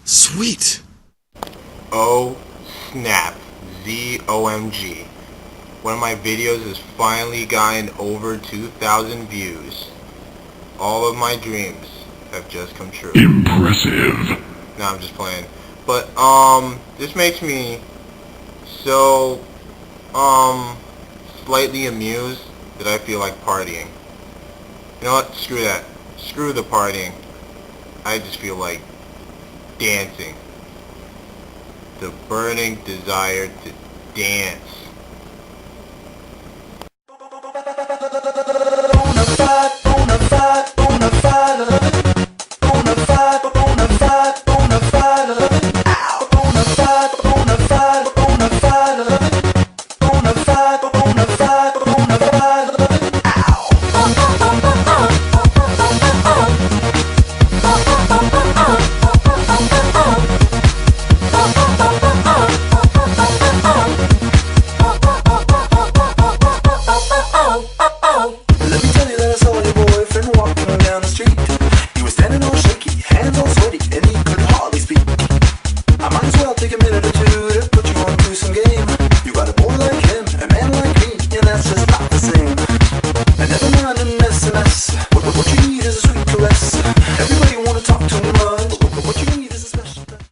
Sweet! Oh snap, ZOMG. One of my videos has finally gotten over 2,000 views. All of my dreams have just come true. Impressive. No, I'm just playing. But, this makes me so, slightly amused that I feel like partying. You know what? Screw that. Screw the partying. I just feel like dancing. The burning desire to dance. Let me tell you that I saw your boyfriend walking down the street. He was standing all shaky, hands all sweaty, and he could hardly speak. I might as well take a minute or two to put you on to some game. You got a boy like him, a man like me, and that's just not the same. And never mind an SMS.